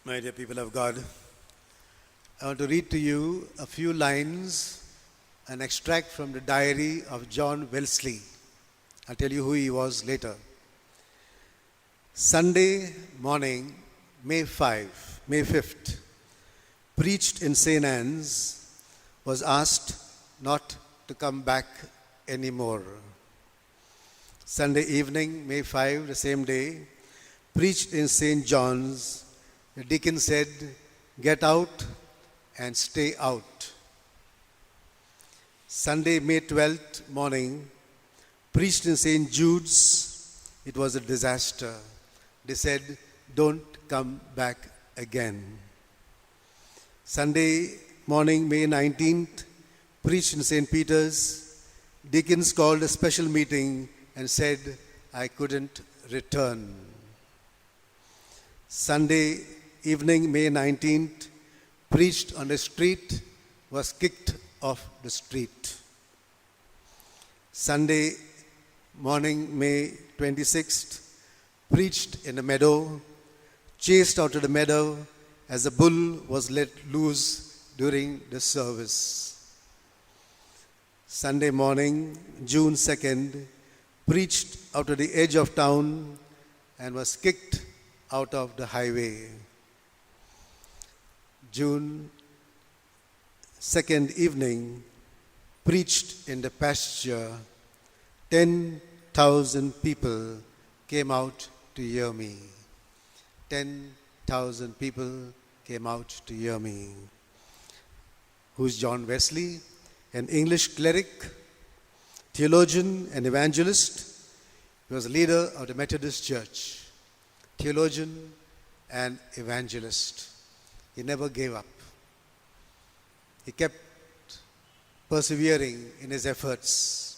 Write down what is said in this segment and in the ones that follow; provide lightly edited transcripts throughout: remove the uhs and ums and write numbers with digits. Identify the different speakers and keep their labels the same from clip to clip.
Speaker 1: My dear people of God, I want to read to you a few lines, an extract from the diary of John Wesley. I'll tell you who he was later. Sunday morning, May 5th, preached in St. Anne's, was asked not to come back anymore. Sunday evening, May 5, the same day, preached in St. John's. The deacon said, "Get out and stay out." Sunday, May 12th morning, preached in St. Jude's. It was a disaster. They said, "Don't come back again." Sunday morning, May 19th, preached in St. Peter's. Deacons called a special meeting and said, "I couldn't return." Sunday evening, May 19th, preached on the street, was kicked off the street. Sunday morning, May 26th, preached in a meadow, chased out of the meadow as a bull was let loose during the service. Sunday morning, June 2nd, preached out of the edge of town and was kicked out of the highway. June 2nd evening, preached in the pasture. 10,000 people came out to hear me. 10,000 people came out to hear me. Who's John Wesley? An English cleric, theologian and evangelist. He was a leader of the Methodist Church. Theologian and evangelist. He never gave up. He kept persevering in his efforts.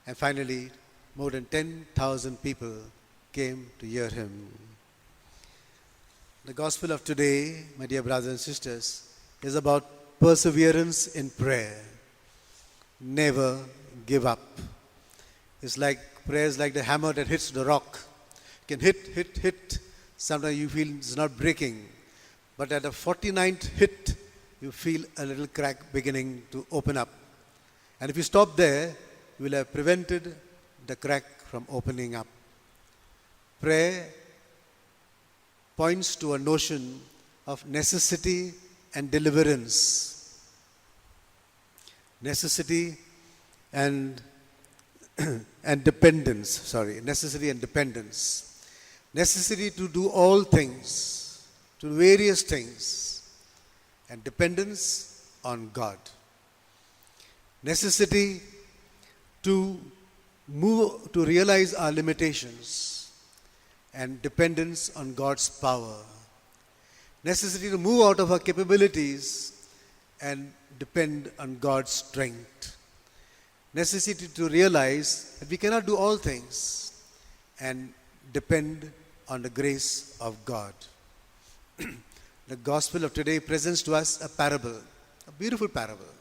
Speaker 1: And finally, more than 10,000 people came to hear him. The gospel of today, my dear brothers and sisters, is about perseverance in prayer. Never give up. It's like prayer is like the hammer that hits the rock. You can hit. Sometimes you feel it's not breaking. But at the 49th hit, you feel a little crack beginning to open up. And if you stop there, you will have prevented the crack from opening up. Prayer points to a notion of necessity and deliverance. Necessity and dependence. Necessity and dependence. Necessity to do all things, to various things, and dependence on God. Necessity to realize our limitations, and dependence on God's power. Necessity to move out of our capabilities and depend on God's strength. Necessity to realize that we cannot do all things and depend on the grace of God. The gospel of today presents to us a parable, a beautiful parable.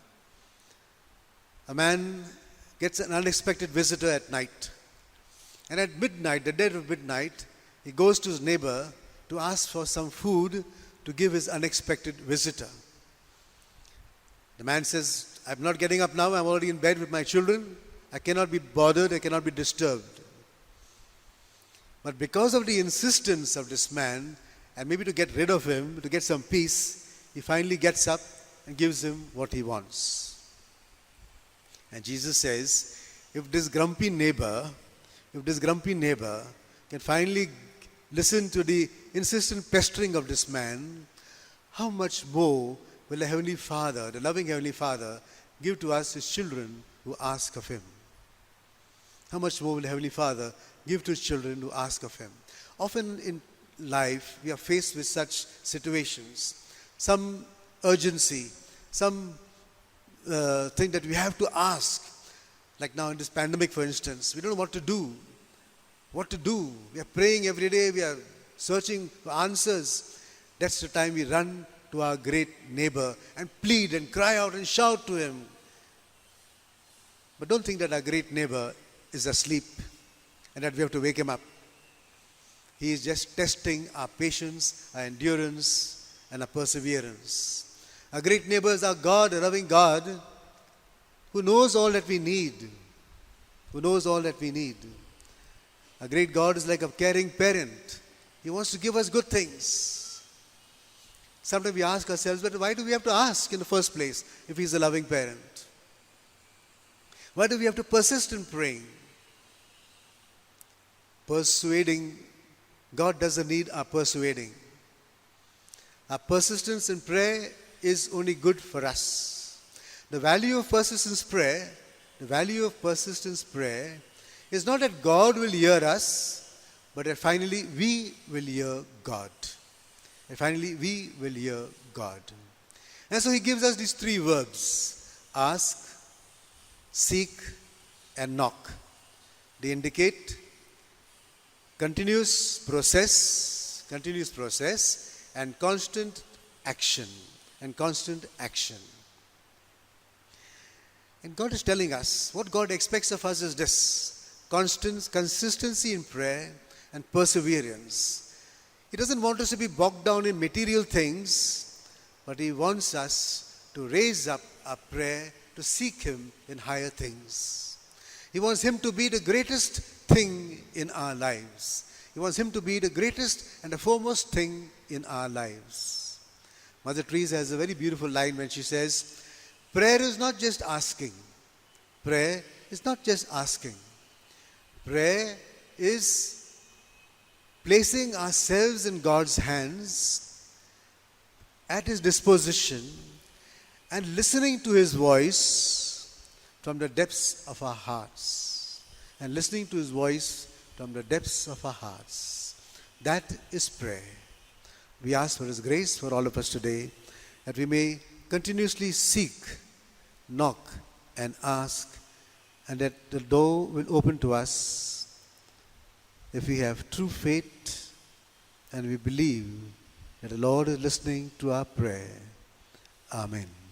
Speaker 1: A man gets an unexpected visitor at night. And at midnight, the dead of midnight, he goes to his neighbor to ask for some food to give his unexpected visitor. The man says, "I'm not getting up now, I'm already in bed with my children. I cannot be bothered, I cannot be disturbed." But because of the insistence of this man, and maybe to get rid of him, to get some peace, he finally gets up and gives him what he wants. And Jesus says, if this grumpy neighbor can finally listen to the insistent pestering of this man, how much more will the Heavenly Father, the loving Heavenly Father, give to us, His children, who ask of Him? How much more will the Heavenly Father give to His children who ask of Him? Often in life, we are faced with such situations. Some urgency, some thing that we have to ask. Like now in this pandemic, for instance, we don't know what to do. We are praying every day. We are searching for answers. That's the time we run to our great neighbor and plead and cry out and shout to him. But don't think that our great neighbor is asleep and that we have to wake him up. He is just testing our patience, our endurance, and our perseverance. Our great neighbor is our God, a loving God, who knows all that we need. Who knows all that we need. A great God is like a caring parent. He wants to give us good things. Sometimes we ask ourselves, but why do we have to ask in the first place if He's a loving parent? Why do we have to persist in praying? Persuading, God doesn't need our persuading. Our persistence in prayer is only good for us. The value of persistence prayer is not that God will hear us, but that finally we will hear God. And finally we will hear God. And so He gives us these three verbs: ask, seek, and knock. They indicate continuous process, and constant action. And God is telling us, what God expects of us is this: consistency in prayer and perseverance. He doesn't want us to be bogged down in material things, but He wants us to raise up our prayer to seek Him in higher things. He wants Him to be the greatest thing in our lives. He wants Him to be the greatest and the foremost thing in our lives. Mother Teresa has a very beautiful line when she says, prayer is not just asking. Prayer is not just asking. Prayer is placing ourselves in God's hands, at His disposition, and listening to His voice from the depths of our hearts. That is prayer. We ask for His grace for all of us today, that we may continuously seek, knock, and ask, and that the door will open to us if we have true faith and we believe that the Lord is listening to our prayer. Amen.